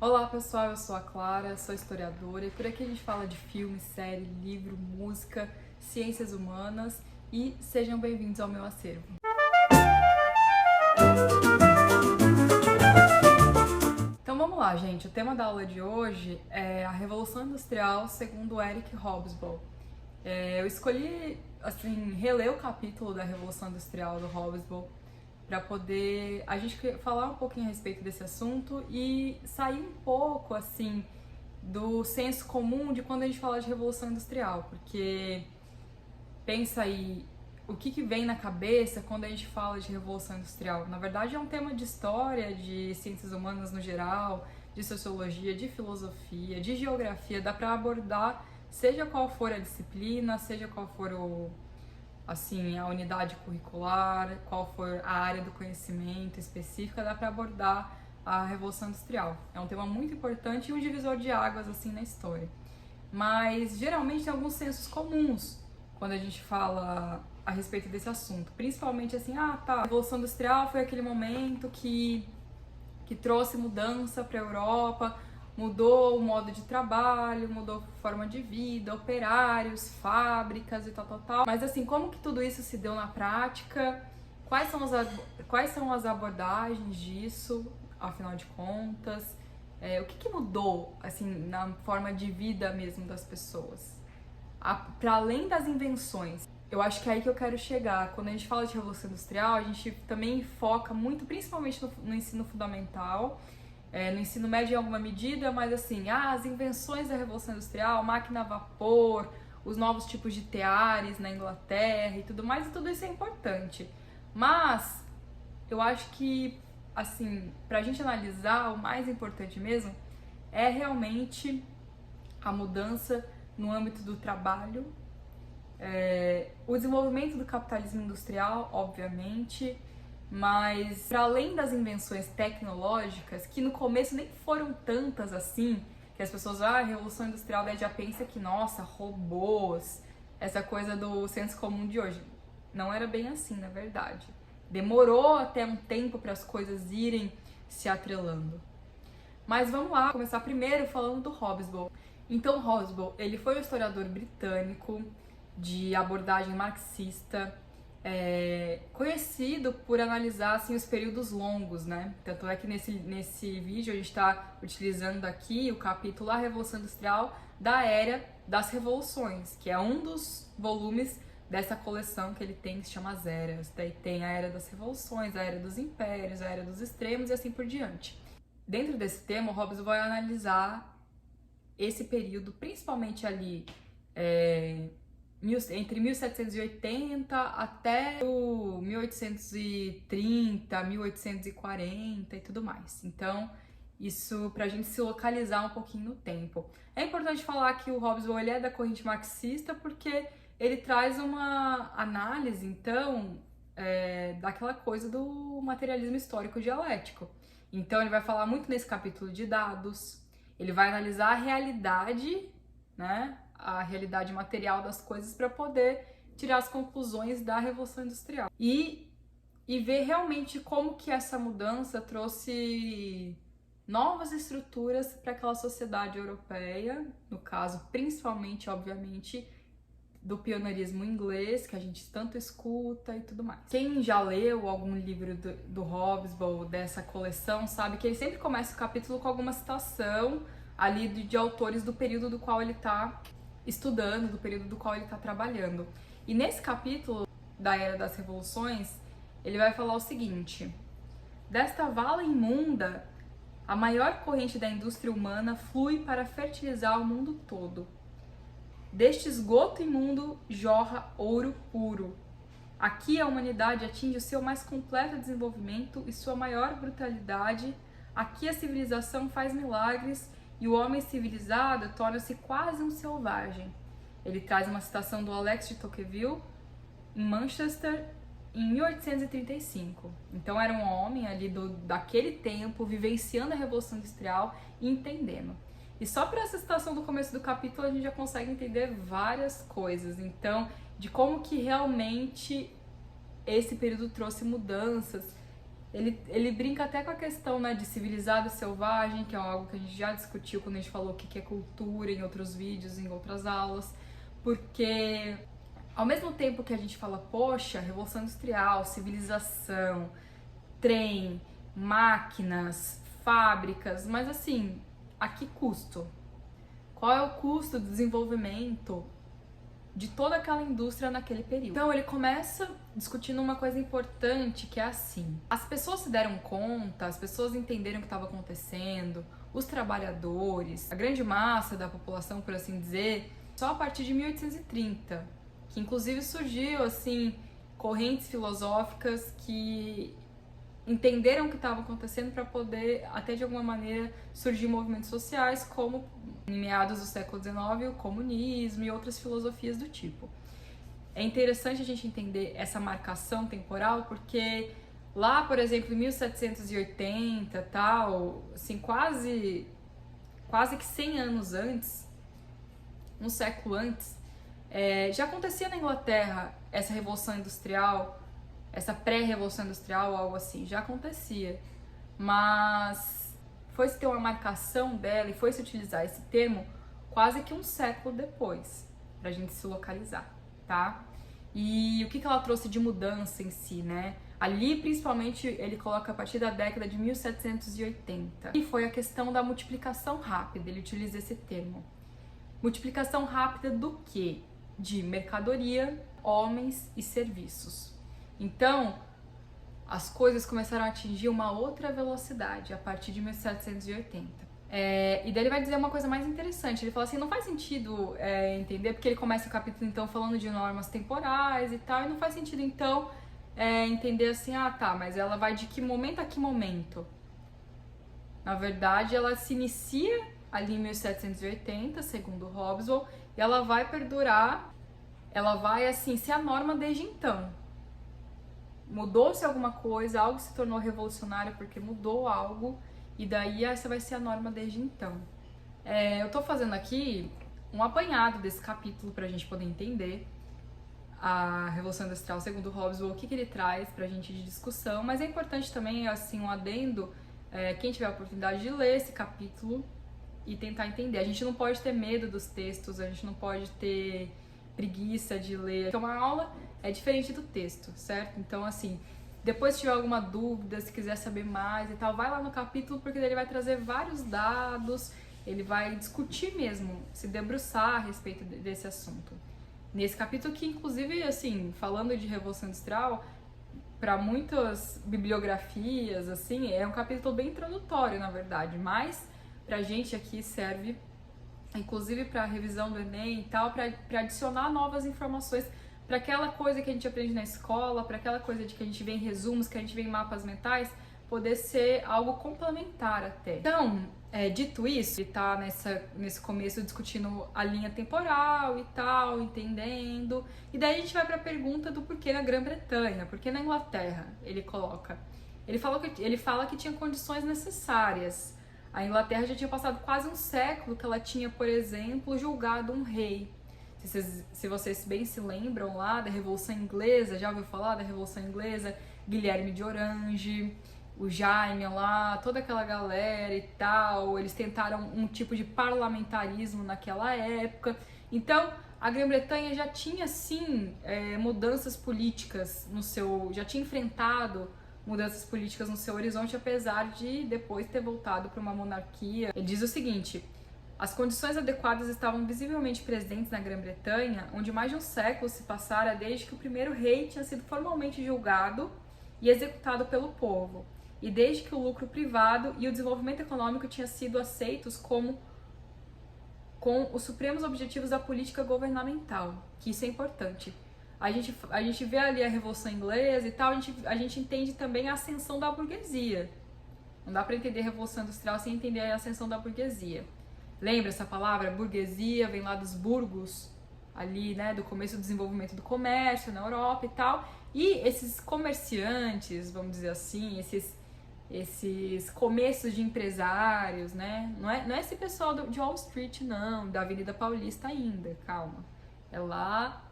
Olá pessoal, eu sou a Clara, sou historiadora e por aqui a gente fala de filme, série, livro, música, ciências humanas e sejam bem-vindos ao meu acervo. Então vamos lá, gente. O tema da aula de hoje é a Revolução Industrial segundo Eric Hobsbawm. Eu escolhi assim reler o capítulo da Revolução Industrial do Hobsbawm para poder a gente falar um pouquinho a respeito desse assunto e sair um pouco assim do senso comum de quando a gente fala de Revolução Industrial, porque pensa aí o que vem na cabeça quando a gente fala de Revolução Industrial. Na verdade é um tema de história, de ciências humanas no geral, de sociologia, de filosofia, de geografia, dá para abordar seja qual for a disciplina, seja qual for a unidade curricular, qual for a área do conhecimento específica, dá para abordar a Revolução Industrial. É um tema muito importante e um divisor de águas assim na história. Mas geralmente tem alguns sensos comuns quando a gente fala a respeito desse assunto. Principalmente assim, a Revolução Industrial foi aquele momento que trouxe mudança para a Europa, mudou o modo de trabalho, mudou a forma de vida, operários, fábricas e tal. Mas assim, como que tudo isso se deu na prática? Quais são as abordagens disso, afinal de contas? O que mudou, assim, na forma de vida mesmo das pessoas? Para além das invenções, eu acho que é aí que eu quero chegar. Quando a gente fala de Revolução Industrial, a gente também foca muito, principalmente no ensino fundamental, no ensino médio em alguma medida, mas assim, as invenções da Revolução Industrial, máquina a vapor, os novos tipos de teares na Inglaterra e tudo mais, e tudo isso é importante. Mas eu acho que, assim, pra gente analisar, o mais importante mesmo é realmente a mudança no âmbito do trabalho, o desenvolvimento do capitalismo industrial, obviamente, mas para além das invenções tecnológicas, que no começo nem foram tantas assim, que as pessoas, a Revolução Industrial daí já pensa que, nossa, robôs, essa coisa do senso comum de hoje. Não era bem assim, na verdade. Demorou até um tempo para as coisas irem se atrelando. Mas vamos lá, começar primeiro falando do Hobsbawm. Então, Hobsbawm, ele foi um historiador britânico de abordagem marxista, conhecido por analisar assim, os períodos longos, né? Tanto é que nesse vídeo a gente está utilizando aqui o capítulo A Revolução Industrial da Era das Revoluções, que é um dos volumes dessa coleção que ele tem, que se chama As Eras. Daí tem a Era das Revoluções, a Era dos Impérios, a Era dos Extremos e assim por diante. Dentro desse tema, o Hobbes vai analisar esse período, principalmente ali entre 1780 até 1830, 1840 e tudo mais. Então, isso pra gente se localizar um pouquinho no tempo. É importante falar que o Hobsbawm ele é da corrente marxista porque ele traz uma análise, então, daquela coisa do materialismo histórico dialético. Então, ele vai falar muito nesse capítulo de dados, ele vai analisar a realidade, né? A realidade material das coisas para poder tirar as conclusões da Revolução Industrial e ver realmente como que essa mudança trouxe novas estruturas para aquela sociedade europeia, no caso principalmente, obviamente, do pioneirismo inglês, que a gente tanto escuta e tudo mais. Quem já leu algum livro do Hobsbawm, dessa coleção, sabe que ele sempre começa o capítulo com alguma citação ali de autores do período do qual ele está estudando, do período do qual ele está trabalhando. E nesse capítulo da Era das Revoluções, ele vai falar o seguinte: desta vala imunda, a maior corrente da indústria humana flui para fertilizar o mundo todo. Deste esgoto imundo jorra ouro puro. Aqui a humanidade atinge o seu mais completo desenvolvimento e sua maior brutalidade. Aqui a civilização faz milagres e o homem civilizado torna-se quase um selvagem. Ele traz uma citação do Alex de Tocqueville, em Manchester, em 1835. Então era um homem ali daquele tempo, vivenciando a Revolução Industrial e entendendo. E só por essa citação do começo do capítulo a gente já consegue entender várias coisas. Então, de como que realmente esse período trouxe mudanças Ele brinca até com a questão, né, de civilizado e selvagem, que é algo que a gente já discutiu quando a gente falou o que é cultura em outros vídeos, em outras aulas, porque ao mesmo tempo que a gente fala, poxa, Revolução Industrial, civilização, trem, máquinas, fábricas, mas assim, a que custo? Qual é o custo do desenvolvimento de toda aquela indústria naquele período? Então ele começa discutindo uma coisa importante, que é assim: as pessoas se deram conta, as pessoas entenderam o que estava acontecendo, os trabalhadores, a grande massa da população, por assim dizer, só a partir de 1830, que inclusive surgiu assim correntes filosóficas que entenderam o que estava acontecendo para poder, até de alguma maneira, surgir movimentos sociais, como em meados do século XIX, o comunismo e outras filosofias do tipo. É interessante a gente entender essa marcação temporal, porque lá, por exemplo, em 1780, tal, assim, quase que 100 anos antes, um século antes, já acontecia na Inglaterra essa revolução industrial, essa pré-revolução industrial, algo assim, já acontecia, mas foi-se ter uma marcação dela e foi-se utilizar esse termo quase que um século depois, pra gente se localizar, tá? E o que ela trouxe de mudança em si, né? Ali, principalmente, ele coloca a partir da década de 1780, e foi a questão da multiplicação rápida, ele utiliza esse termo. Multiplicação rápida do quê? De mercadoria, homens e serviços. Então, as coisas começaram a atingir uma outra velocidade a partir de 1780. E daí ele vai dizer uma coisa mais interessante. Ele fala assim, não faz sentido entender, porque ele começa o capítulo então falando de normas temporais e tal, e não faz sentido então entender assim, mas ela vai de que momento a que momento? Na verdade, ela se inicia ali em 1780, segundo Hobsbawm, e ela vai perdurar, ela vai assim ser a norma desde então. Mudou-se alguma coisa, algo se tornou revolucionário porque mudou algo, e daí essa vai ser a norma desde então. Eu tô fazendo aqui um apanhado desse capítulo pra gente poder entender a Revolução Industrial segundo Hobsbawm, o que ele traz pra gente de discussão, mas é importante também, assim, um adendo, quem tiver a oportunidade de ler esse capítulo e tentar entender. A gente não pode ter medo dos textos, a gente não pode ter preguiça de ler, porque uma aula é diferente do texto, certo? Então, assim, depois se tiver alguma dúvida, se quiser saber mais e tal, vai lá no capítulo, porque ele vai trazer vários dados, ele vai discutir mesmo, se debruçar a respeito desse assunto. Nesse capítulo que, inclusive, assim, falando de Revolução Industrial, para muitas bibliografias, assim, é um capítulo bem introdutório, na verdade, mas pra gente aqui serve, inclusive para revisão do Enem e tal, para adicionar novas informações para aquela coisa que a gente aprende na escola, para aquela coisa de que a gente vê em resumos, que a gente vê em mapas mentais, poder ser algo complementar até. Então, dito isso, ele tá nesse começo discutindo a linha temporal e tal, entendendo, e daí a gente vai para a pergunta do porquê na Grã-Bretanha, porquê na Inglaterra, ele fala que tinha condições necessárias. A Inglaterra já tinha passado quase um século que ela tinha, por exemplo, julgado um rei. Se vocês bem se lembram lá da Revolução Inglesa, já ouviu falar da Revolução Inglesa? Guilherme de Orange, o Jaime lá, toda aquela galera e tal, eles tentaram um tipo de parlamentarismo naquela época. Então, a Grã-Bretanha já tinha, sim, mudanças políticas já tinha enfrentado mudanças políticas no seu horizonte, apesar de depois ter voltado para uma monarquia. Ele diz o seguinte: as condições adequadas estavam visivelmente presentes na Grã-Bretanha, onde mais de um século se passara desde que o primeiro rei tinha sido formalmente julgado e executado pelo povo, e desde que o lucro privado e o desenvolvimento econômico tinham sido aceitos com os supremos objetivos da política governamental, que isso é importante. A gente vê ali a Revolução Inglesa e tal, a gente entende também a ascensão da burguesia. Não dá para entender a Revolução Industrial sem entender a ascensão da burguesia. Lembra essa palavra? Burguesia vem lá dos burgos, ali, né, do começo do desenvolvimento do comércio na Europa e tal. E esses comerciantes, vamos dizer assim, esses começos de empresários, né? Não é esse pessoal de Wall Street, não, da Avenida Paulista ainda, calma. É lá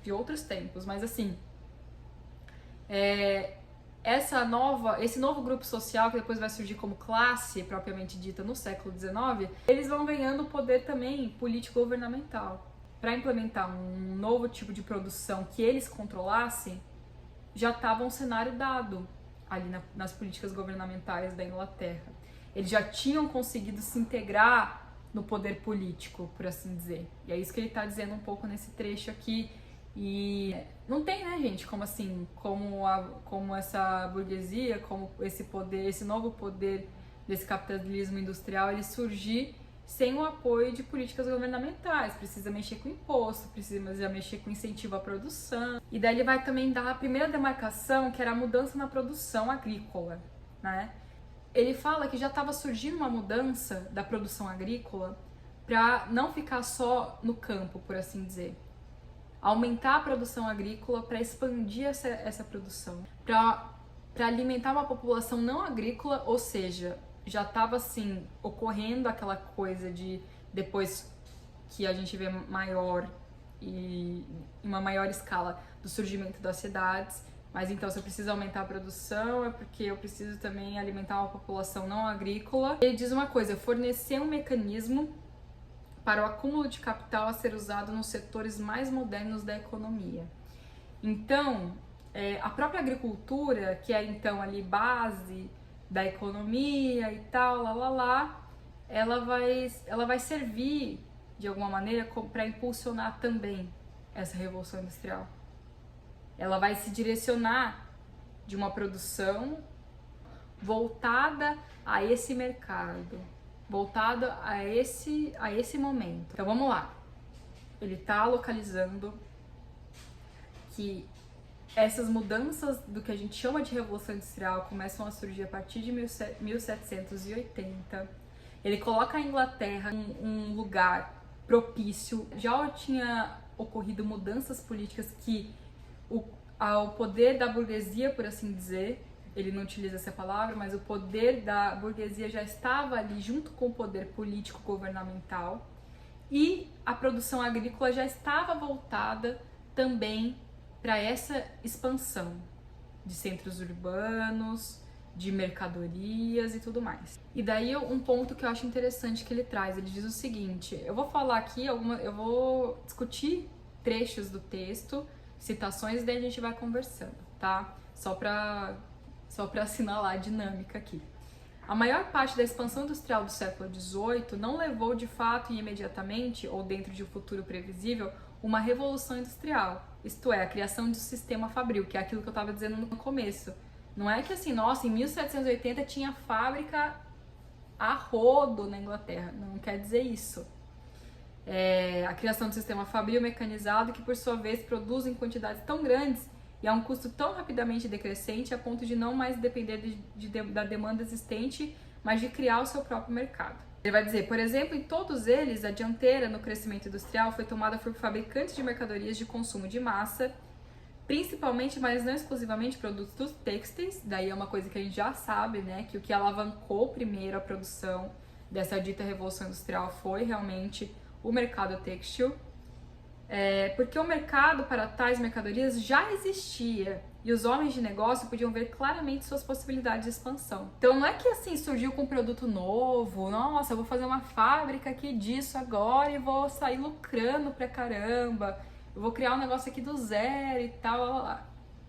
de outros tempos, mas assim, esse novo grupo social, que depois vai surgir como classe propriamente dita no século XIX, eles vão ganhando poder também político-governamental. Para implementar um novo tipo de produção que eles controlassem, já estava um cenário dado ali nas políticas governamentais da Inglaterra. Eles já tinham conseguido se integrar no poder político, por assim dizer. E é isso que ele está dizendo um pouco nesse trecho aqui. E não tem, né, gente, como assim, como essa burguesia, como esse poder, esse novo poder desse capitalismo industrial, ele surgir sem o apoio de políticas governamentais. Precisa mexer com imposto, precisa mexer com incentivo à produção. E daí ele vai também dar a primeira demarcação, que era a mudança na produção agrícola, né? Ele fala que já estava surgindo uma mudança da produção agrícola para não ficar só no campo, por assim dizer. Aumentar a produção agrícola para expandir essa produção, para alimentar uma população não agrícola, ou seja, já estava assim ocorrendo aquela coisa de depois que a gente vê maior e em uma maior escala do surgimento das cidades. Mas então, se eu preciso aumentar a produção, é porque eu preciso também alimentar uma população não agrícola. Ele diz uma coisa: fornecer um mecanismo para o acúmulo de capital a ser usado nos setores mais modernos da economia. Então, a própria agricultura, que é então ali base da economia e tal, ela vai servir de alguma maneira para impulsionar também essa revolução industrial. Ela vai se direcionar de uma produção voltada a esse mercado, voltada a esse momento. Então vamos lá. Ele está localizando que essas mudanças do que a gente chama de revolução industrial começam a surgir a partir de 1780. Ele coloca a Inglaterra em um lugar propício. Já tinha ocorrido mudanças políticas que ao poder da burguesia, por assim dizer, ele não utiliza essa palavra, mas o poder da burguesia já estava ali junto com o poder político governamental, e a produção agrícola já estava voltada também para essa expansão de centros urbanos, de mercadorias e tudo mais. E daí um ponto que eu acho interessante que ele traz, ele diz o seguinte: eu vou falar aqui eu vou discutir trechos do texto, citações, e daí a gente vai conversando, tá? Só para assinalar a dinâmica aqui. A maior parte da expansão industrial do século XVIII não levou de fato e imediatamente, ou dentro de um futuro previsível, uma revolução industrial, isto é, a criação de um sistema fabril, que é aquilo que eu estava dizendo no começo. Não é que assim, nossa, em 1780 tinha fábrica a rodo na Inglaterra, não quer dizer isso. A criação do sistema fabril mecanizado, que por sua vez produz em quantidades tão grandes e a um custo tão rapidamente decrescente a ponto de não mais depender da demanda existente, mas de criar o seu próprio mercado. Ele vai dizer, por exemplo, em todos eles, a dianteira no crescimento industrial foi tomada por fabricantes de mercadorias de consumo de massa, principalmente, mas não exclusivamente, produtos têxteis. Daí é uma coisa que a gente já sabe, né, que o que alavancou primeiro a produção dessa dita revolução industrial foi realmente o mercado têxtil, porque o mercado para tais mercadorias já existia e os homens de negócio podiam ver claramente suas possibilidades de expansão. Então não é que assim surgiu com um produto novo, nossa, eu vou fazer uma fábrica aqui disso agora e vou sair lucrando pra caramba, eu vou criar um negócio aqui do zero e tal.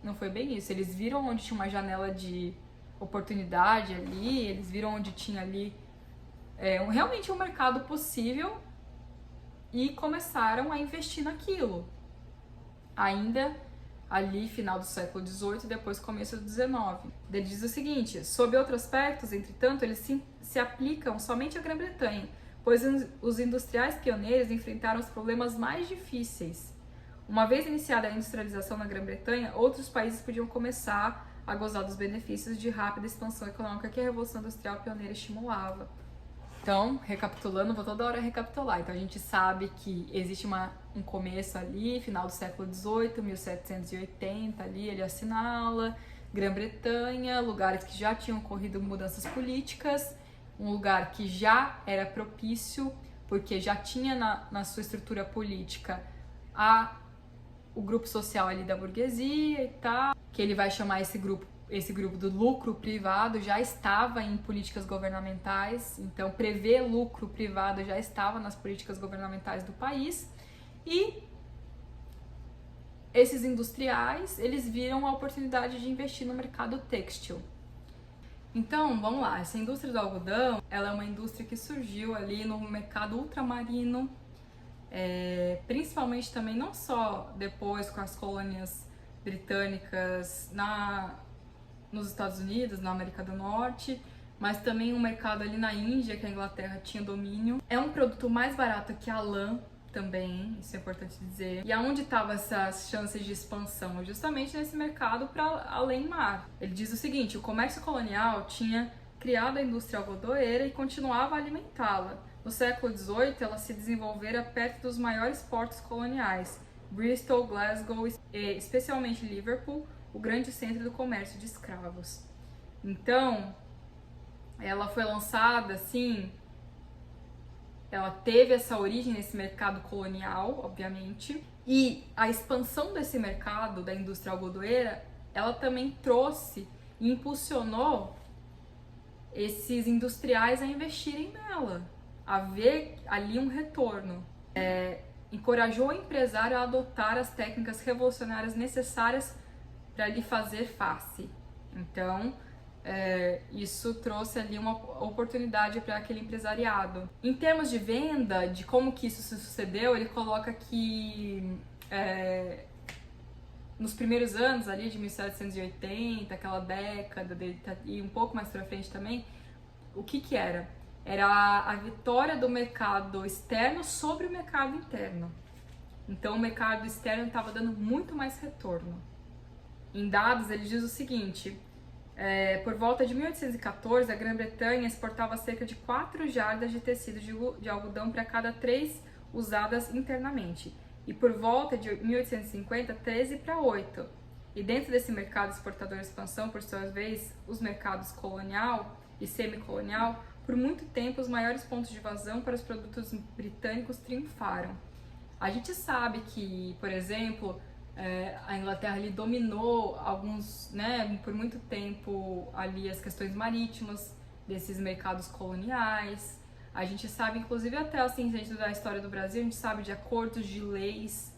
Não foi bem isso. Eles viram onde tinha uma janela de oportunidade ali, eles viram onde tinha ali realmente um mercado possível e começaram a investir naquilo. Ainda ali, final do século XVIII e depois começo do XIX. Ele diz o seguinte: sob outros aspectos, entretanto, eles se aplicam somente à Grã-Bretanha, pois os industriais pioneiros enfrentaram os problemas mais difíceis. Uma vez iniciada a industrialização na Grã-Bretanha, outros países podiam começar a gozar dos benefícios de rápida expansão econômica que a Revolução Industrial pioneira estimulava. Então, recapitulando, vou toda hora recapitular. Então, a gente sabe que existe um começo ali, final do século XVIII, 1780, ali ele assinala, Grã-Bretanha, lugares que já tinham ocorrido mudanças políticas, um lugar que já era propício, porque já tinha na sua estrutura política o grupo social ali da burguesia e tal, que ele vai chamar esse grupo, esse grupo do lucro privado já estava em políticas governamentais, então prever lucro privado já estava nas políticas governamentais do país, e esses industriais, eles viram a oportunidade de investir no mercado têxtil. Então, vamos lá, essa indústria do algodão, ela é uma indústria que surgiu ali no mercado ultramarino, principalmente também não só depois com as colônias britânicas nos Estados Unidos, na América do Norte, mas também um mercado ali na Índia, que a Inglaterra tinha domínio. É um produto mais barato que a lã também, isso é importante dizer. E aonde estavam essas chances de expansão? Justamente nesse mercado para além mar. Ele diz o seguinte: o comércio colonial tinha criado a indústria algodoeira e continuava a alimentá-la. No século XVIII, ela se desenvolvera perto dos maiores portos coloniais, Bristol, Glasgow e especialmente Liverpool, o grande centro do comércio de escravos. Então, ela foi lançada assim, ela teve essa origem nesse mercado colonial, obviamente, e a expansão desse mercado da indústria algodoeira, ela também trouxe e impulsionou esses industriais a investirem nela, a ver ali um retorno. Encorajou o empresário a adotar as técnicas revolucionárias necessárias para lhe fazer face. Então, isso trouxe ali uma oportunidade para aquele empresariado. Em termos de venda, de como que isso se sucedeu, ele coloca que nos primeiros anos ali de 1780, aquela década e um pouco mais para frente também, o que era? Era a vitória do mercado externo sobre o mercado interno. Então o mercado externo estava dando muito mais retorno. Em dados, ele diz o seguinte: por volta de 1814, a Grã-Bretanha exportava cerca de 4 jardas de tecido de algodão para cada 3 usadas internamente. E por volta de 1850, 13 para 8. E dentro desse mercado exportador de expansão, por sua vez, os mercados colonial e semicolonial, por muito tempo os maiores pontos de vazão para os produtos britânicos triunfaram. A gente sabe que, por exemplo, a Inglaterra ali dominou por muito tempo ali as questões marítimas desses mercados coloniais. A gente sabe, inclusive até assim, dentro da história do Brasil, a gente sabe de acordos de leis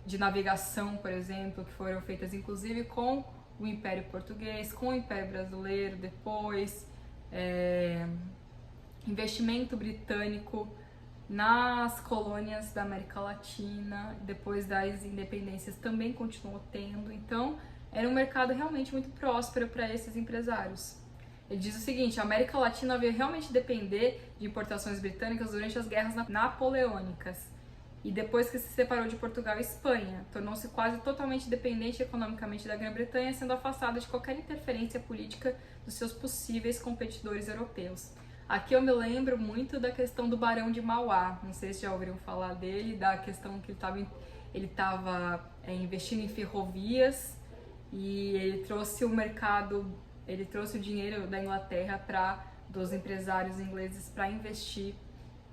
de navegação, por exemplo, que foram feitas inclusive com o Império Português, com o Império Brasileiro depois, investimento britânico nas colônias da América Latina, depois das independências também continuou tendo. Então, era um mercado realmente muito próspero para esses empresários. Ele diz o seguinte: a América Latina veio realmente depender de importações britânicas durante as guerras napoleônicas. E depois que se separou de Portugal e Espanha, tornou-se quase totalmente dependente economicamente da Grã-Bretanha, sendo afastada de qualquer interferência política dos seus possíveis competidores europeus. Aqui eu me lembro muito da questão do Barão de Mauá, não sei se já ouviram falar dele, da questão que ele estava investindo em ferrovias e ele trouxe o dinheiro da Inglaterra dos empresários ingleses para investir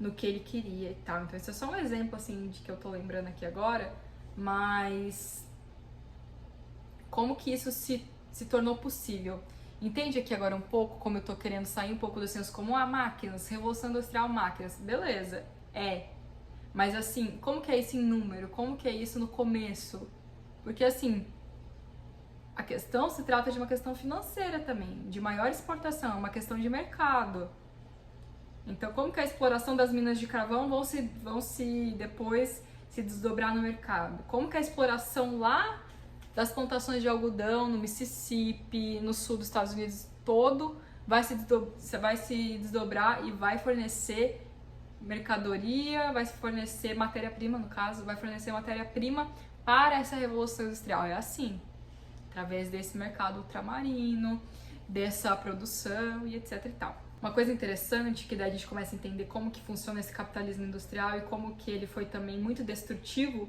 no que ele queria e tal. Então isso é só um exemplo assim de que eu tô lembrando aqui agora, mas como que isso se tornou possível? Entende aqui agora um pouco como eu tô querendo sair um pouco do senso comum? Máquinas, revolução industrial, máquinas, beleza, mas assim, como que é isso em número? Como que é isso no começo? Porque assim, a questão se trata de uma questão financeira também, de maior exportação, é uma questão de mercado. Então, como que a exploração das minas de carvão vão se depois se desdobrar no mercado? Como que a exploração lá das plantações de algodão no Mississippi, no sul dos Estados Unidos todo, vai se desdobrar e vai fornecer mercadoria, vai fornecer matéria-prima, no caso, vai fornecer matéria-prima para essa revolução industrial. É assim, através desse mercado ultramarino, dessa produção e etc e tal. Uma coisa interessante que daí a gente começa a entender como que funciona esse capitalismo industrial e como que ele foi também muito destrutivo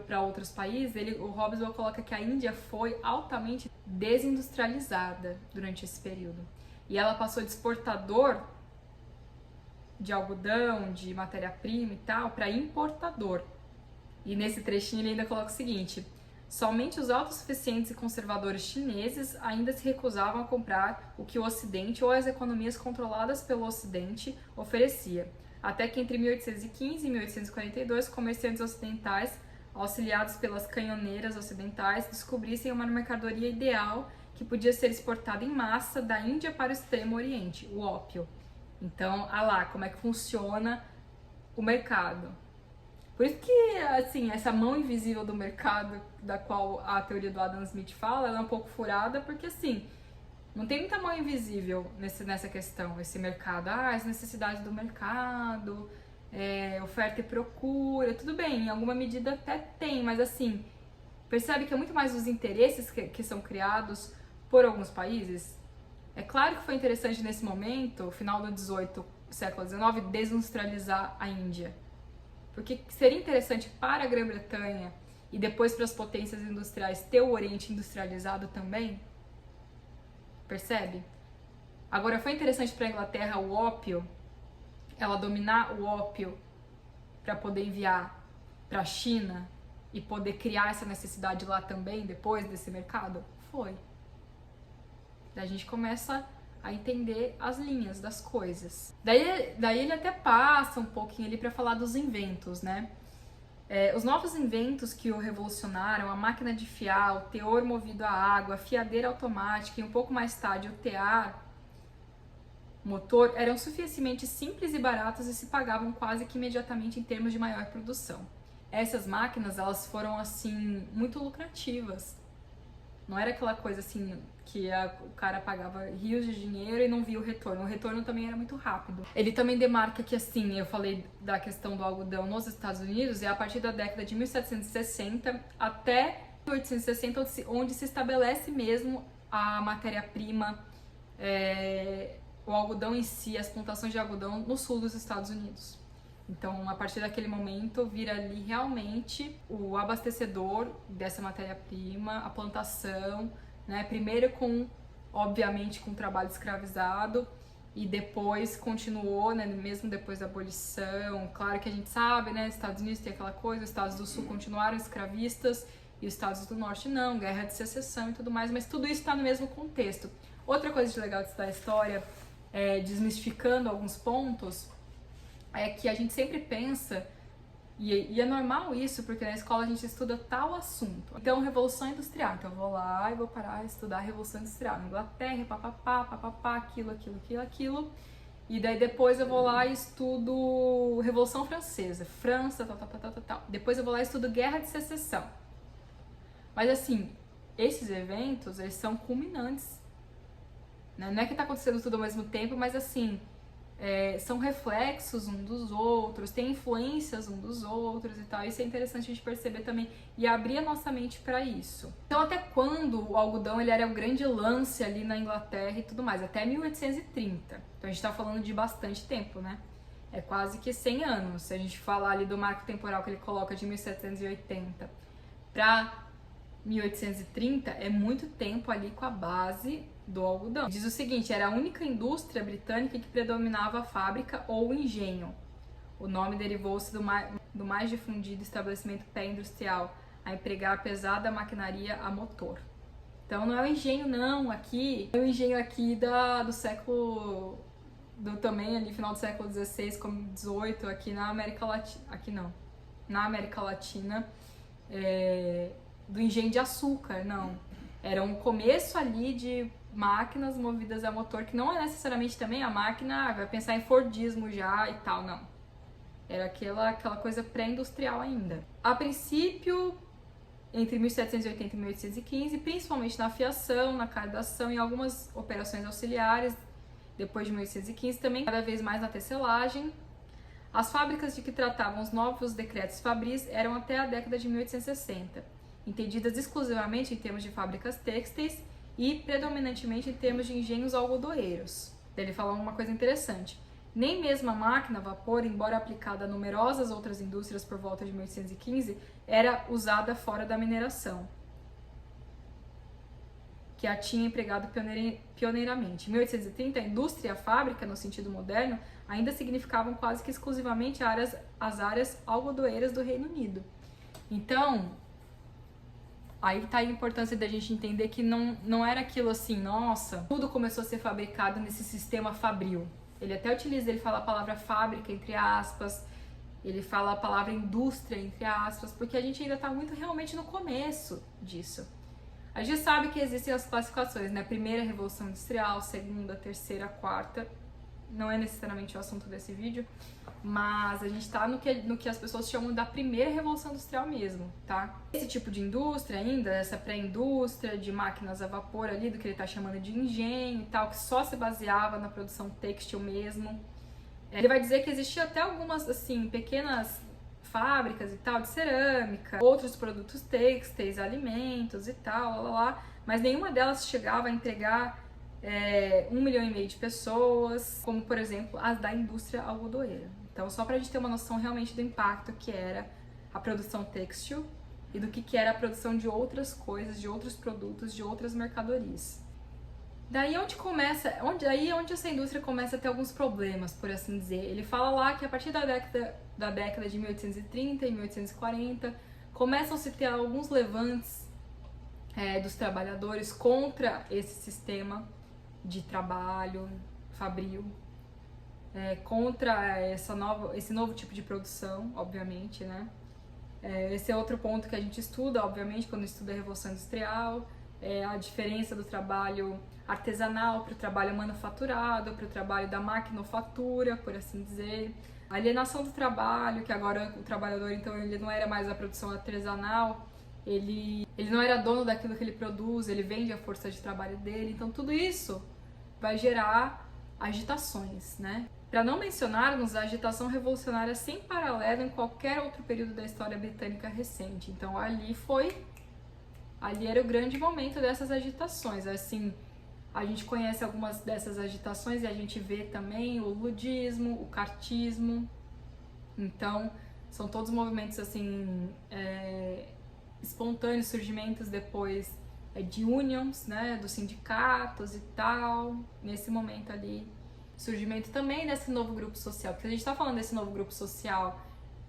para outros países, o Hobsbawm coloca que a Índia foi altamente desindustrializada durante esse período. E ela passou de exportador de algodão, de matéria-prima e tal, para importador. E nesse trechinho ele ainda coloca o seguinte: Somente os autossuficientes e conservadores chineses ainda se recusavam a comprar o que o Ocidente ou as economias controladas pelo Ocidente oferecia. Até que entre 1815 e 1842, comerciantes ocidentais, auxiliados pelas canhoneiras ocidentais, descobrissem uma mercadoria ideal que podia ser exportada em massa da Índia para o Extremo Oriente, o ópio. Então, lá, como é que funciona o mercado. Por isso que, assim, essa mão invisível do mercado, da qual a teoria do Adam Smith fala, ela é um pouco furada, porque, assim, não tem muita mão invisível nessa questão, esse mercado. As necessidades do mercado, oferta e procura, tudo bem, em alguma medida até tem, mas, assim, percebe que é muito mais os interesses que são criados por alguns países. É claro que foi interessante nesse momento, final do século XIX, desindustrializar a Índia. Porque seria interessante para a Grã-Bretanha e depois para as potências industriais ter o Oriente industrializado também? Percebe? Agora, foi interessante para a Inglaterra o ópio, ela dominar o ópio para poder enviar para a China e poder criar essa necessidade lá também, depois desse mercado? Foi. Daí a gente começa a entender as linhas das coisas. Daí ele até passa um pouquinho ali para falar dos inventos, né? Os novos inventos que o revolucionaram, a máquina de fiar, o teor movido a água, a fiadeira automática e um pouco mais tarde o tear motor, eram suficientemente simples e baratos e se pagavam quase que imediatamente em termos de maior produção. Essas máquinas, elas foram, assim, muito lucrativas. Não era aquela coisa assim que o cara pagava rios de dinheiro e não via o retorno. O retorno também era muito rápido. Ele também demarca que, assim, eu falei da questão do algodão nos Estados Unidos, é a partir da década de 1760 até 1860, onde se estabelece mesmo a matéria-prima, o algodão em si, as plantações de algodão no sul dos Estados Unidos. Então, a partir daquele momento, vira ali realmente o abastecedor dessa matéria-prima, a plantação, né? Primeiro obviamente, com o trabalho escravizado, e depois continuou, né? Mesmo depois da abolição. Claro que a gente sabe, né? Estados Unidos tem aquela coisa, os estados do sul continuaram escravistas, e os estados do norte não, guerra de secessão e tudo mais, mas tudo isso está no mesmo contexto. Outra coisa de legal de estudar a história, desmistificando alguns pontos, é que a gente sempre pensa, e é normal isso, porque na escola a gente estuda tal assunto. Então, Revolução Industrial. Então, eu vou lá e vou parar a estudar a Revolução Industrial. Inglaterra, papapá, aquilo. E daí depois eu vou lá e estudo Revolução Francesa, França, tal. Depois eu vou lá e estudo Guerra de Secessão. Mas assim, esses eventos, eles são culminantes. Né? Não é que tá acontecendo tudo ao mesmo tempo, mas assim, são reflexos um dos outros, tem influências um dos outros e tal. Isso é interessante a gente perceber também e abrir a nossa mente para isso. Então, até quando o algodão ele era o grande lance ali na Inglaterra e tudo mais? Até 1830. Então, a gente tá falando de bastante tempo, né? É quase que 100 anos. Se a gente falar ali do marco temporal que ele coloca de 1780 para 1830, é muito tempo ali com a base do algodão. Diz o seguinte, era a única indústria britânica que predominava a fábrica ou engenho. O nome derivou-se do mais difundido estabelecimento pré-industrial, a empregar a pesada maquinaria a motor. Então não é o engenho não, aqui é o engenho aqui do século, também ali final do século XVI, como XVIII, aqui na América Latina, na América Latina, do engenho de açúcar, não. Era um começo ali de máquinas movidas a motor, que não é necessariamente também a máquina, vai pensar em Fordismo já e tal, não. Era aquela coisa pré-industrial ainda. A princípio, entre 1780 e 1815, principalmente na fiação, na cadação e algumas operações auxiliares, depois de 1815 também, cada vez mais na tecelagem. As fábricas de que tratavam os novos decretos fabris eram até a década de 1860, entendidas exclusivamente em termos de fábricas têxteis e predominantemente em termos de engenhos algodoeiros. Ele fala uma coisa interessante. Nem mesmo a máquina a vapor, embora aplicada a numerosas outras indústrias por volta de 1815, era usada fora da mineração, que a tinha empregado pioneiramente. Em 1830, a indústria e a fábrica, no sentido moderno, ainda significavam quase que exclusivamente as áreas algodoeiras do Reino Unido. Então, Aí tá a importância da gente entender que não era aquilo assim, nossa, tudo começou a ser fabricado nesse sistema fabril. Ele até utiliza, ele fala a palavra fábrica, entre aspas, ele fala a palavra indústria, entre aspas, porque a gente ainda tá muito realmente no começo disso. A gente sabe que existem as classificações, né? Primeira Revolução Industrial, segunda, terceira, quarta. Não é necessariamente o assunto desse vídeo, mas a gente tá no que as pessoas chamam da primeira Revolução Industrial mesmo, tá? Esse tipo de indústria ainda, essa pré-indústria de máquinas a vapor ali, do que ele tá chamando de engenho e tal, que só se baseava na produção têxtil mesmo. Ele vai dizer que existia até algumas, assim, pequenas fábricas e tal, de cerâmica, outros produtos têxteis, alimentos e tal, mas nenhuma delas chegava a empregar 1,5 milhão de pessoas, como por exemplo as da indústria algodoeira. Então, só pra gente ter uma noção realmente do impacto que era a produção têxtil e do que era a produção de outras coisas, de outros produtos, de outras mercadorias. Daí onde essa indústria começa a ter alguns problemas, por assim dizer. Ele fala lá que a partir da década de 1830 e 1840 começam a se ter alguns levantes dos trabalhadores contra esse sistema de trabalho fabril, contra esse novo tipo de produção, obviamente, né? Esse é outro ponto que a gente estuda, obviamente, quando estuda a Revolução Industrial, a diferença do trabalho artesanal para o trabalho manufaturado, para o trabalho da maquinofatura, por assim dizer. A alienação do trabalho, que agora o trabalhador, então, ele não era mais a produção artesanal, ele não era dono daquilo que ele produz, ele vende a força de trabalho dele, então tudo isso vai gerar agitações, né? Para não mencionarmos a agitação revolucionária sem paralelo em qualquer outro período da história britânica recente. Então ali era o grande momento dessas agitações. Assim, a gente conhece algumas dessas agitações e a gente vê também o ludismo, o cartismo. Então, são todos movimentos assim espontâneos, surgimentos depois de unions, né, dos sindicatos e tal, nesse momento ali, surgimento também desse novo grupo social, porque a gente está falando desse novo grupo social,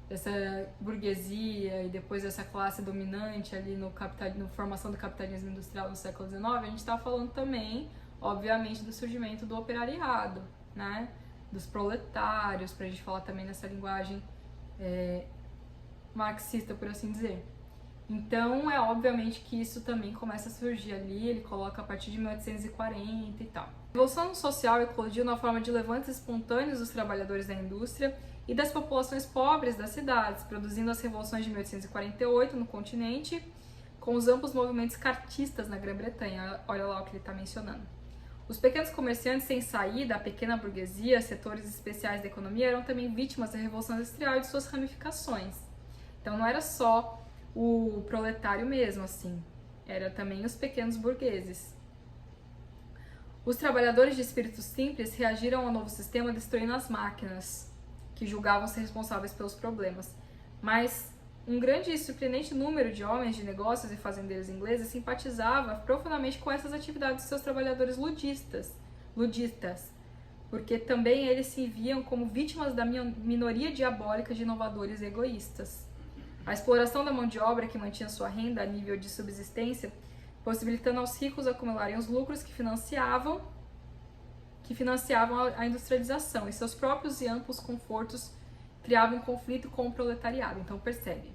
dessa burguesia e depois dessa classe dominante ali no formação do capitalismo industrial no século XIX, a gente está falando também, obviamente, do surgimento do operariado, né, dos proletários, para a gente falar também nessa linguagem marxista, por assim dizer. Então, obviamente que isso também começa a surgir ali, ele coloca a partir de 1840 e tal. A Revolução Social eclodiu na forma de levantes espontâneos dos trabalhadores da indústria e das populações pobres das cidades, produzindo as revoluções de 1848 no continente, com os amplos movimentos cartistas na Grã-Bretanha. Olha lá o que ele está mencionando. Os pequenos comerciantes sem saída, a pequena burguesia, setores especiais da economia eram também vítimas da Revolução Industrial e de suas ramificações. Então, não era só o proletário mesmo, assim, era também os pequenos burgueses. Os trabalhadores de espírito simples reagiram ao novo sistema destruindo as máquinas, que julgavam ser responsáveis pelos problemas. Mas um grande e surpreendente número de homens de negócios e fazendeiros ingleses simpatizava profundamente com essas atividades de seus trabalhadores ludistas, porque também eles se viam como vítimas da minoria diabólica de inovadores e egoístas. A exploração da mão de obra que mantinha sua renda a nível de subsistência, possibilitando aos ricos acumularem os lucros que financiavam a industrialização, e seus próprios e amplos confortos criavam um conflito com o proletariado. Então percebe.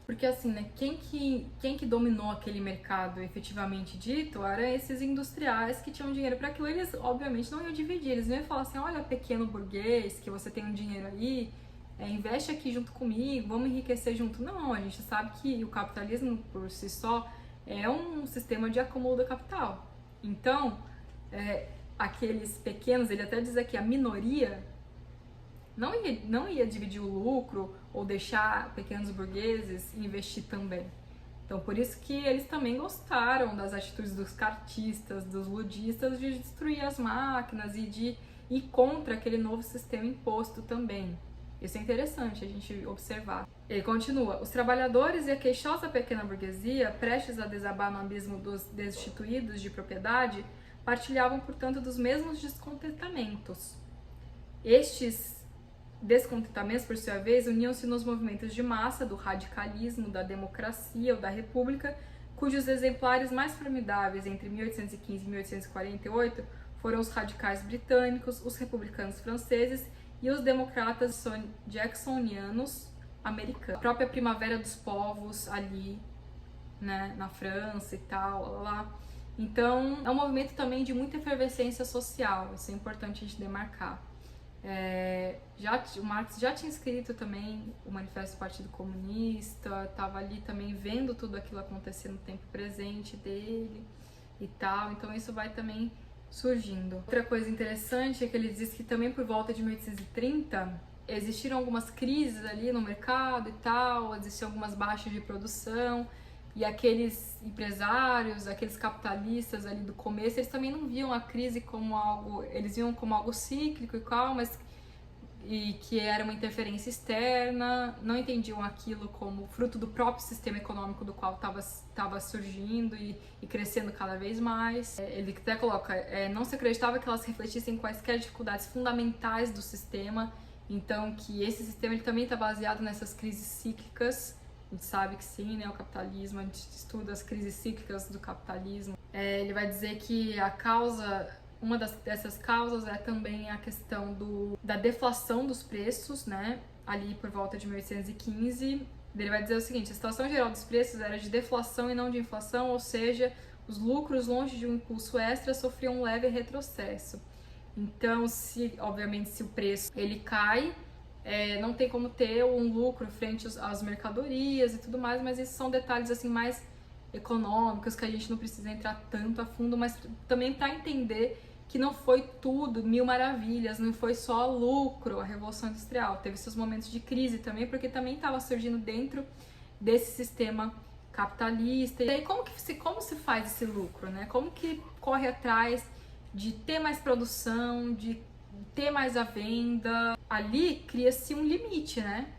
Porque assim, né, quem que dominou aquele mercado efetivamente dito eram esses industriais que tinham dinheiro para aquilo. Eles obviamente não iam dividir, eles não iam falar assim, olha, pequeno burguês, que você tem um dinheiro aí, investe aqui junto comigo, vamos enriquecer junto. Não, a gente sabe que o capitalismo por si só é um sistema de acúmulo do capital. Então, aqueles pequenos, ele até diz aqui, a minoria não ia dividir o lucro ou deixar pequenos burgueses investir também. Então, por isso que eles também gostaram das atitudes dos cartistas, dos ludistas, de destruir as máquinas e de ir contra aquele novo sistema imposto também. Isso é interessante a gente observar. Ele continua, os trabalhadores e a queixosa pequena burguesia, prestes a desabar no abismo dos destituídos de propriedade, partilhavam, portanto, dos mesmos descontentamentos. Estes descontentamentos, por sua vez, uniam-se nos movimentos de massa do radicalismo, da democracia ou da república, cujos exemplares mais formidáveis entre 1815 e 1848 foram os radicais britânicos, os republicanos franceses e os democratas jacksonianos americanos. A própria Primavera dos Povos ali, né, na França e tal, lá. Então, é um movimento também de muita efervescência social, isso é importante a gente demarcar. O Marx já tinha escrito também o Manifesto do Partido Comunista, estava ali também vendo tudo aquilo acontecer no tempo presente dele e tal, então isso vai também surgindo. Outra coisa interessante é que ele diz que também por volta de 1830 existiram algumas crises ali no mercado e tal, existiam algumas baixas de produção, e aqueles empresários, aqueles capitalistas ali do começo, eles também não viam a crise como algo, eles viam como algo cíclico e tal, mas e que era uma interferência externa, não entendiam aquilo como fruto do próprio sistema econômico do qual estava surgindo e crescendo cada vez mais. Ele até coloca, não se acreditava que elas refletissem quaisquer dificuldades fundamentais do sistema, então que esse sistema ele também está baseado nessas crises cíclicas. A gente sabe que sim, né, o capitalismo, a gente estuda as crises cíclicas do capitalismo. Ele vai dizer que a causa, uma dessas causas é também a questão da deflação dos preços, né, ali por volta de 1815. Ele vai dizer o seguinte, a situação geral dos preços era de deflação e não de inflação, ou seja, os lucros, longe de um impulso extra, sofriam um leve retrocesso. Então, obviamente, se o preço ele cai, não tem como ter um lucro frente às mercadorias e tudo mais, mas esses são detalhes assim mais econômicos que a gente não precisa entrar tanto a fundo, mas também para entender que não foi tudo mil maravilhas, não foi só lucro a Revolução Industrial, teve seus momentos de crise também, porque também estava surgindo dentro desse sistema capitalista. E aí como se faz esse lucro, né? Como que corre atrás de ter mais produção, de ter mais à venda? Ali cria-se um limite, né,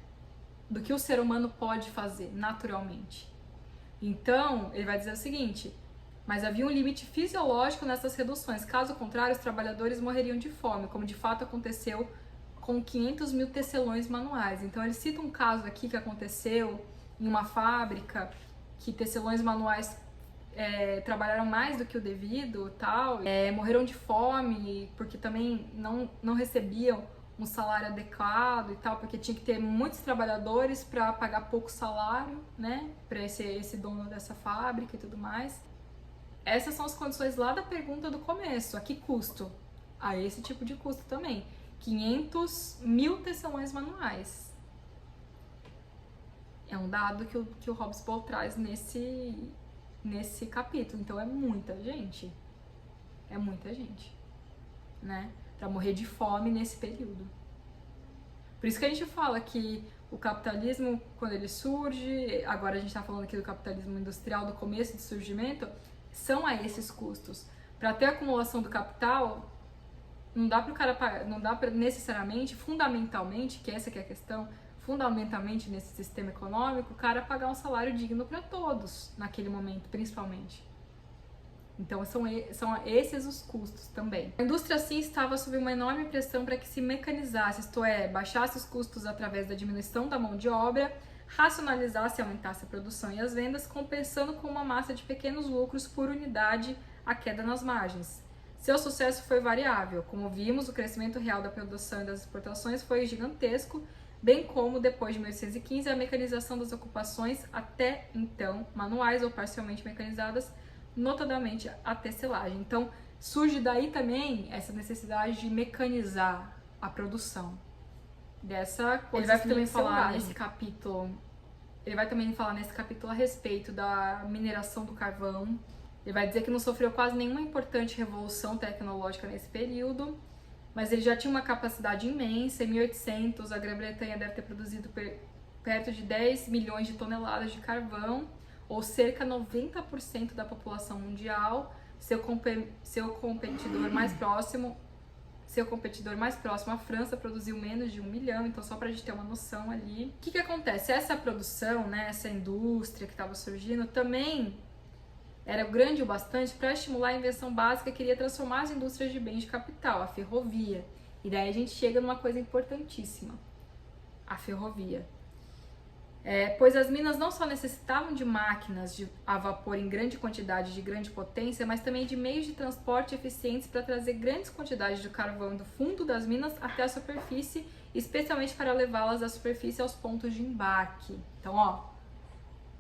do que o ser humano pode fazer naturalmente. Então, ele vai dizer o seguinte, mas havia um limite fisiológico nessas reduções, caso contrário, os trabalhadores morreriam de fome, como de fato aconteceu com 500 mil tecelões manuais. Então, ele cita um caso aqui que aconteceu em uma fábrica, que tecelões manuais trabalharam mais do que o devido, tal, morreram de fome, porque também não recebiam um salário adequado e tal, porque tinha que ter muitos trabalhadores para pagar pouco salário, né, para esse dono dessa fábrica e tudo mais. Essas são as condições lá da pergunta do começo. A que custo? A esse tipo de custo também. 500 mil tecelões manuais. É um dado que o Hobsbawm traz nesse capítulo. Então é muita gente. É muita gente, né? Para morrer de fome nesse período. Por isso que a gente fala que o capitalismo, quando ele surge, agora a gente está falando aqui do capitalismo industrial, do começo de surgimento, são a esses custos. Para ter acumulação do capital, não dá para o cara, não dá para necessariamente, fundamentalmente, que essa que é a questão, fundamentalmente nesse sistema econômico, o cara pagar um salário digno para todos, naquele momento, principalmente. Então, são esses os custos também. A indústria, assim, estava sob uma enorme pressão para que se mecanizasse, isto é, baixasse os custos através da diminuição da mão de obra, racionalizasse e aumentasse a produção e as vendas, compensando com uma massa de pequenos lucros por unidade a queda nas margens. Seu sucesso foi variável. Como vimos, o crescimento real da produção e das exportações foi gigantesco, bem como, depois de 1815, a mecanização das ocupações, até então manuais ou parcialmente mecanizadas, notadamente a tecelagem. Então, surge daí também essa necessidade de mecanizar a produção dessa coisa. Ele vai também falar nesse capítulo. Ele vai também falar nesse capítulo a respeito da mineração do carvão. Ele vai dizer que não sofreu quase nenhuma importante revolução tecnológica nesse período, mas ele já tinha uma capacidade imensa. Em 1800, a Grã-Bretanha deve ter produzido perto de 10 milhões de toneladas de carvão, ou cerca de 90% da população mundial. Seu competidor mais próximo, a França, produziu menos de 1 milhão, então só para a gente ter uma noção ali. O que acontece? Essa produção, né, essa indústria que estava surgindo, também era grande o bastante para estimular a invenção básica que queria transformar as indústrias de bens de capital, a ferrovia. E daí a gente chega numa coisa importantíssima, a ferrovia. Pois as minas não só necessitavam de máquinas a vapor em grande quantidade de grande potência, mas também de meios de transporte eficientes para trazer grandes quantidades de carvão do fundo das minas até a superfície, especialmente para levá-las da superfície aos pontos de embarque. Então, ó,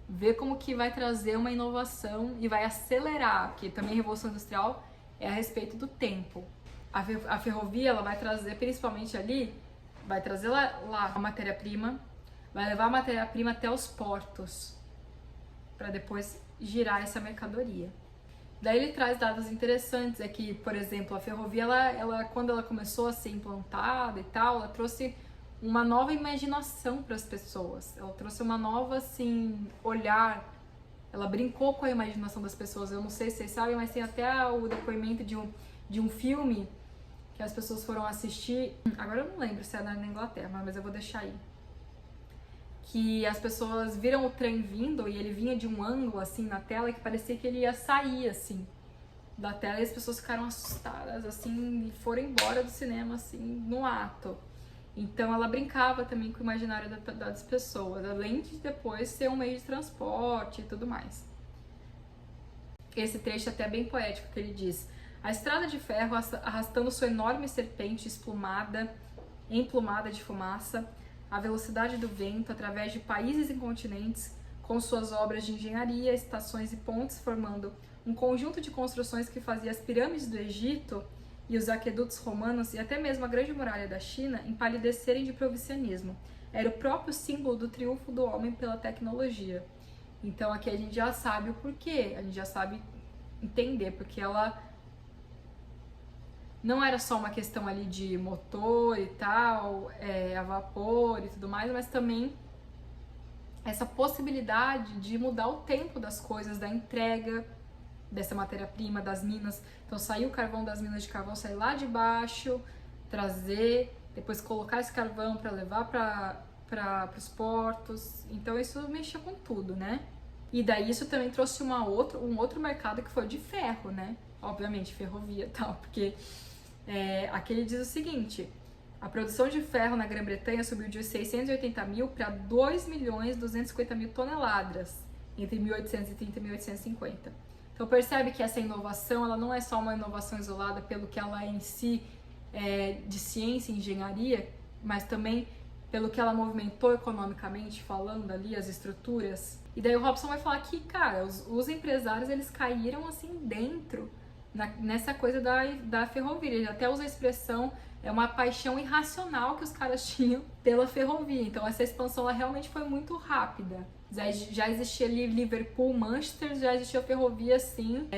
vê como que vai trazer uma inovação e vai acelerar, porque também a Revolução Industrial é a respeito do tempo. A ferrovia, ela vai trazer, principalmente ali, vai trazer lá a matéria-prima, vai levar a matéria-prima até os portos, para depois girar essa mercadoria. Daí ele traz dados interessantes, é que, por exemplo, a ferrovia, quando ela começou a ser implantada e tal, ela trouxe uma nova imaginação para as pessoas, ela trouxe uma nova, assim, olhar, ela brincou com a imaginação das pessoas. Eu não sei se vocês sabem, mas tem até o depoimento de um filme que as pessoas foram assistir, agora eu não lembro se é na Inglaterra, mas eu vou deixar aí, que as pessoas viram o trem vindo e ele vinha de um ângulo assim na tela que parecia que ele ia sair assim da tela, e as pessoas ficaram assustadas assim e foram embora do cinema assim no ato. Então ela brincava também com o imaginário das pessoas, além de depois ser um meio de transporte e tudo mais. Esse trecho é até bem poético, que ele diz: a estrada de ferro arrastando sua enorme serpente emplumada de fumaça, a velocidade do vento através de países e continentes, com suas obras de engenharia, estações e pontes, formando um conjunto de construções que fazia as pirâmides do Egito e os aquedutos romanos e até mesmo a grande muralha da China empalidecerem de provincianismo. Era o próprio símbolo do triunfo do homem pela tecnologia. Então aqui a gente já sabe o porquê, a gente já sabe entender, porque ela não era só uma questão ali de motor e tal, a vapor e tudo mais, mas também essa possibilidade de mudar o tempo das coisas, da entrega dessa matéria-prima, das minas. Então sair o carvão das minas de carvão, sair lá de baixo, trazer, depois colocar esse carvão para levar para os portos. Então isso mexia com tudo, né? E daí isso também trouxe um outro mercado que foi o de ferro, né? Obviamente, ferrovia e tal, porque aqui ele diz o seguinte: a produção de ferro na Grã-Bretanha subiu de 680 mil para 2.250.000 toneladas entre 1830 e 1850. Então percebe que essa inovação, ela não é só uma inovação isolada pelo que ela é em si de ciência e engenharia, mas também pelo que ela movimentou economicamente, falando ali, as estruturas. E daí o Robson vai falar que, cara, os empresários, eles caíram assim dentro nessa coisa da ferrovia. Ele até usa a expressão, é uma paixão irracional que os caras tinham pela ferrovia. Então essa expansão ela realmente foi muito rápida. Já existia ali Liverpool, Manchester, já existia ferrovia assim,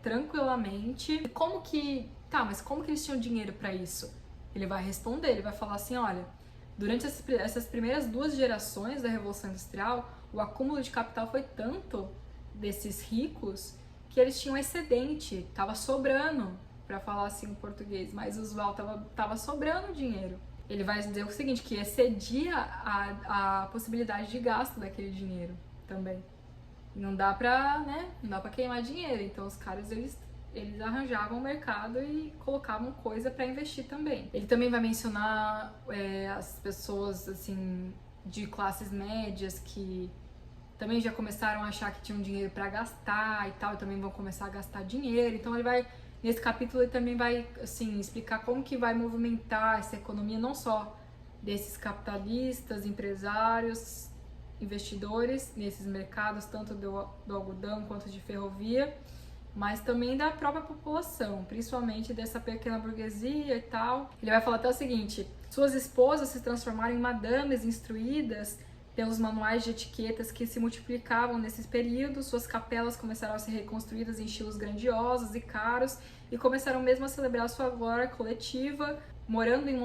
tranquilamente. E como que eles tinham dinheiro para isso? Ele vai responder, ele vai falar assim: olha, durante essas primeiras 2 gerações da Revolução Industrial, o acúmulo de capital foi tanto desses ricos que eles tinham excedente, tava sobrando, para falar assim em português, mas usual, tava sobrando dinheiro. Ele vai dizer o seguinte, que excedia a possibilidade de gasto daquele dinheiro também. Não dá pra queimar dinheiro, então os caras, eles arranjavam o mercado e colocavam coisa para investir também. Ele também vai mencionar as pessoas, assim, de classes médias que também já começaram a achar que tinham dinheiro para gastar e tal, e também vão começar a gastar dinheiro. Então ele vai, nesse capítulo, ele também vai, assim, explicar como que vai movimentar essa economia, não só desses capitalistas, empresários, investidores nesses mercados, tanto do algodão quanto de ferrovia, mas também da própria população, principalmente dessa pequena burguesia e tal. Ele vai falar até o seguinte: suas esposas se transformaram em madames instruídas pelos manuais de etiquetas que se multiplicavam nesses períodos, suas capelas começaram a ser reconstruídas em estilos grandiosos e caros e começaram mesmo a celebrar sua glória coletiva, morando em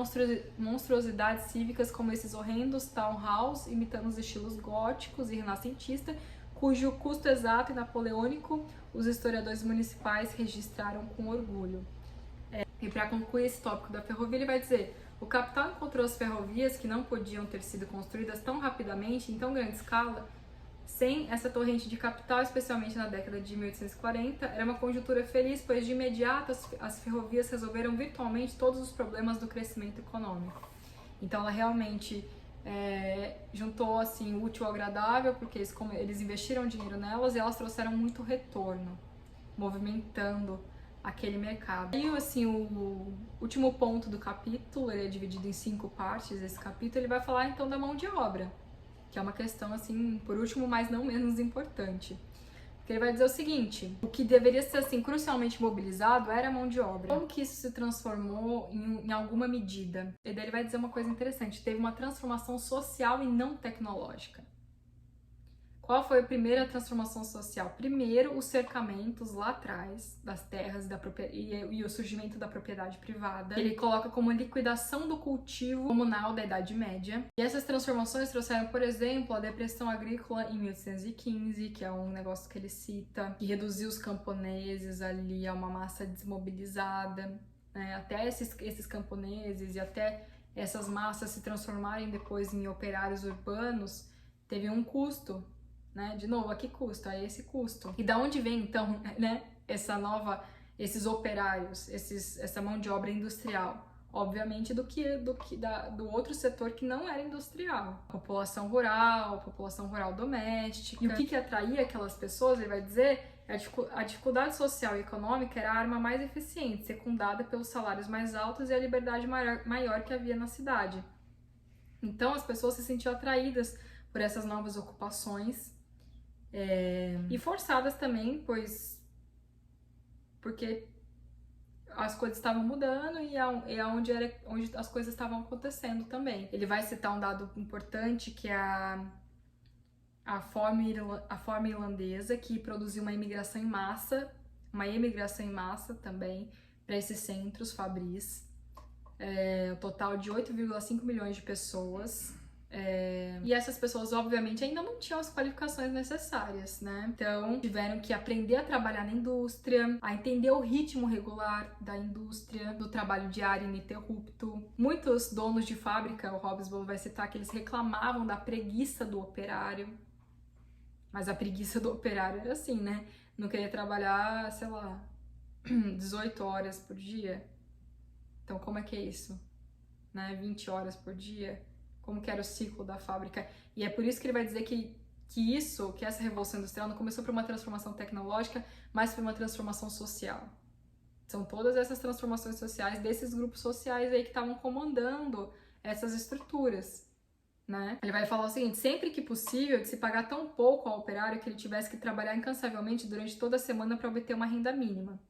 monstruosidades cívicas como esses horrendos townhouse, imitando os estilos góticos e renascentistas, cujo custo exato e napoleônico os historiadores municipais registraram com orgulho. E para concluir esse tópico da ferrovia, ele vai dizer: o capital encontrou as ferrovias que não podiam ter sido construídas tão rapidamente, em tão grande escala, sem essa torrente de capital, especialmente na década de 1840. Era uma conjuntura feliz, pois de imediato as ferrovias resolveram virtualmente todos os problemas do crescimento econômico. Então ela realmente juntou assim o útil ao agradável, porque eles investiram dinheiro nelas e elas trouxeram muito retorno, movimentando aquele mercado. E assim, o último ponto do capítulo, ele é dividido em 5 partes. Esse capítulo ele vai falar então da mão de obra, que é uma questão assim, por último, mas não menos importante. Porque ele vai dizer o seguinte: o que deveria ser assim crucialmente mobilizado era a mão de obra. Como que isso se transformou em alguma medida? E daí ele vai dizer uma coisa interessante: teve uma transformação social e não tecnológica. Qual foi a primeira transformação social? Primeiro, os cercamentos lá atrás das terras e o surgimento da propriedade privada. Ele coloca como liquidação do cultivo comunal da Idade Média. E essas transformações trouxeram, por exemplo, a depressão agrícola em 1815, que é um negócio que ele cita, que reduziu os camponeses ali a uma massa desmobilizada, né? Até esses camponeses e até essas massas se transformarem depois em operários urbanos, teve um custo. Né? De novo, a que custo? A esse custo. E da onde vem, então, né, esses operários, essa mão de obra industrial? Obviamente do outro setor que não era industrial. População rural doméstica. E o que atraía aquelas pessoas, ele vai dizer, a dificuldade social e econômica era a arma mais eficiente, secundada pelos salários mais altos e a liberdade maior que havia na cidade. Então as pessoas se sentiam atraídas por essas novas ocupações, e forçadas também, porque as coisas estavam mudando e é onde as coisas estavam acontecendo também. Ele vai citar um dado importante, que é a forma irlandesa, que produziu uma emigração em massa também para esses centros fabris, um total de 8,5 milhões de pessoas. E essas pessoas, obviamente, ainda não tinham as qualificações necessárias, né? Então, tiveram que aprender a trabalhar na indústria, a entender o ritmo regular da indústria, do trabalho diário ininterrupto. Muitos donos de fábrica, o Hobsbawm vai citar, que eles reclamavam da preguiça do operário. Mas a preguiça do operário era assim, né? Não queria trabalhar, sei lá, 18 horas por dia. Então, como é que é isso? Né? 20 horas por dia? Como que era o ciclo da fábrica. E é por isso que ele vai dizer que essa revolução industrial não começou por uma transformação tecnológica, mas por uma transformação social. São todas essas transformações sociais desses grupos sociais aí que estavam comandando essas estruturas, né? Ele vai falar o seguinte: sempre que possível, de se pagar tão pouco ao operário que ele tivesse que trabalhar incansavelmente durante toda a semana para obter uma renda mínima.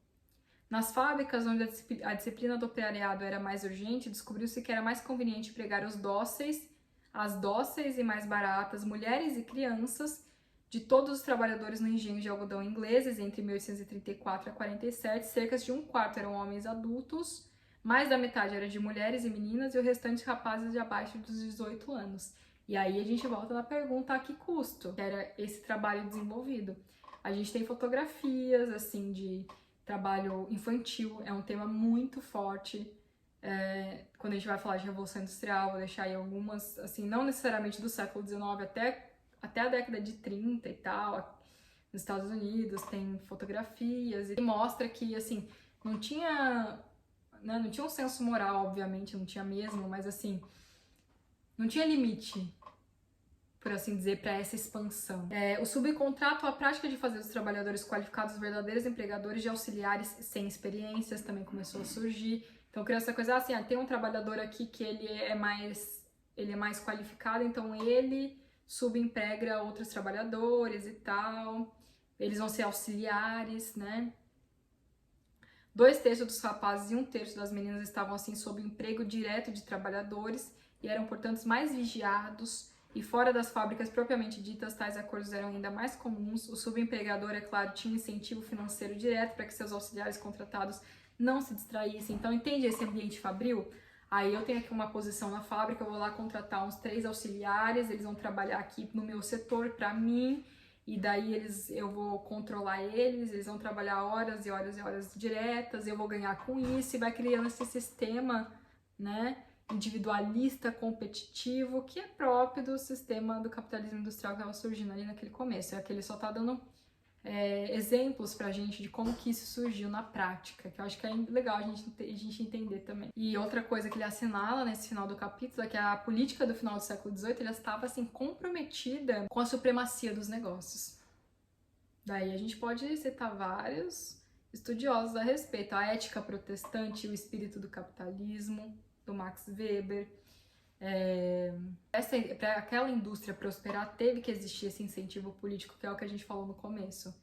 Nas fábricas onde a disciplina do operariado era mais urgente, descobriu-se que era mais conveniente empregar as dóceis e mais baratas mulheres e crianças de todos os trabalhadores no engenho de algodão ingleses entre 1834 a 47. Cerca de um quarto eram homens adultos, mais da metade era de mulheres e meninas e o restante rapazes de abaixo dos 18 anos. E aí a gente volta na pergunta: a que custo que era esse trabalho desenvolvido? A gente tem fotografias assim de trabalho infantil, é um tema muito forte. Quando a gente vai falar de Revolução Industrial, vou deixar aí algumas, assim, não necessariamente do século XIX, até a década de 30 e tal. Nos Estados Unidos tem fotografias e mostra que, assim, não tinha um senso moral, obviamente, não tinha mesmo, mas assim, não tinha limite, por assim dizer, para essa expansão. O subcontrato, a prática de fazer os trabalhadores qualificados verdadeiros empregadores de auxiliares sem experiências, também começou a surgir. Então, criou essa coisa assim: tem um trabalhador aqui que ele é mais qualificado, então ele subemprega outros trabalhadores e tal. Eles vão ser auxiliares, né? 2/3 dos rapazes e 1/3 das meninas estavam assim sob emprego direto de trabalhadores e eram, portanto, mais vigiados. E fora das fábricas propriamente ditas, tais acordos eram ainda mais comuns. O subempregador, é claro, tinha um incentivo financeiro direto para que seus auxiliares contratados não se distraíssem. Então, entende esse ambiente fabril? Aí eu tenho aqui uma posição na fábrica, eu vou lá contratar uns 3 auxiliares, eles vão trabalhar aqui no meu setor para mim, e daí eu vou controlar eles vão trabalhar horas e horas e horas diretas, eu vou ganhar com isso, e vai criando esse sistema, né, individualista, competitivo, que é próprio do sistema do capitalismo industrial que estava surgindo ali naquele começo. É que ele só está dando exemplos pra gente de como que isso surgiu na prática, que eu acho que é legal a gente entender também. E outra coisa que ele assinala nesse final do capítulo é que a política do final do século XVIII ela estava assim comprometida com a supremacia dos negócios. Daí a gente pode citar vários estudiosos a respeito, a ética protestante e o espírito do capitalismo, do Max Weber. Para aquela indústria prosperar, teve que existir esse incentivo político, que é o que a gente falou no começo.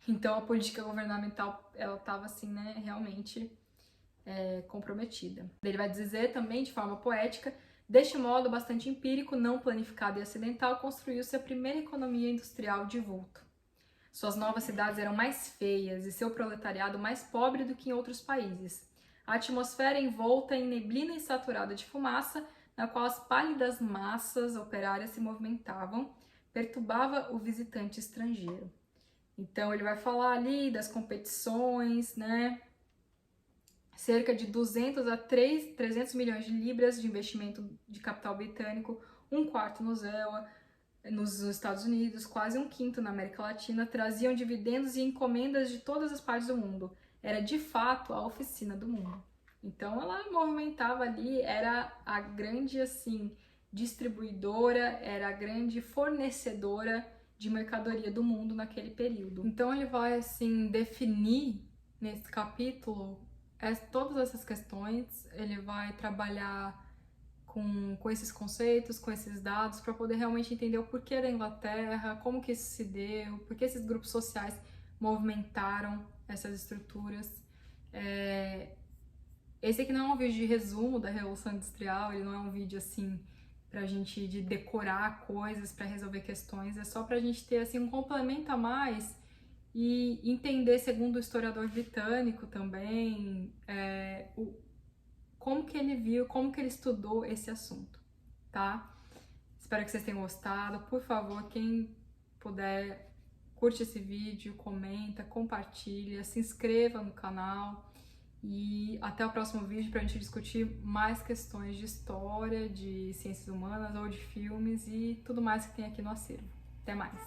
Então, a política governamental, ela estava, assim, né, realmente comprometida. Ele vai dizer também, de forma poética, deste modo bastante empírico, não planificado e acidental, construiu-se a primeira economia industrial de vulto. Suas novas cidades eram mais feias e seu proletariado mais pobre do que em outros países. A atmosfera envolta em neblina e saturada de fumaça, na qual as pálidas massas operárias se movimentavam, perturbava o visitante estrangeiro. Então ele vai falar ali das competições, né? Cerca de 200 a 300 milhões de libras de investimento de capital britânico, um quarto no ZEWA, nos Estados Unidos, quase um quinto na América Latina, traziam dividendos e encomendas de todas as partes do mundo. Era de fato a oficina do mundo. Então ela movimentava ali, era a grande assim distribuidora, era a grande fornecedora de mercadoria do mundo naquele período. Então ele vai assim definir nesse capítulo todas essas questões, ele vai trabalhar com esses conceitos, com esses dados, para poder realmente entender o porquê da Inglaterra, como que isso se deu, por que esses grupos sociais movimentaram essas estruturas. Esse aqui não é um vídeo de resumo da Revolução Industrial, ele não é um vídeo assim pra gente de decorar coisas para resolver questões, é só pra gente ter assim um complemento a mais e entender, segundo o historiador britânico também, como que ele viu, como que ele estudou esse assunto, tá? Espero que vocês tenham gostado. Por favor, quem puder, curte esse vídeo, comenta, compartilha, se inscreva no canal e até o próximo vídeo para a gente discutir mais questões de história, de ciências humanas ou de filmes e tudo mais que tem aqui no acervo. Até mais!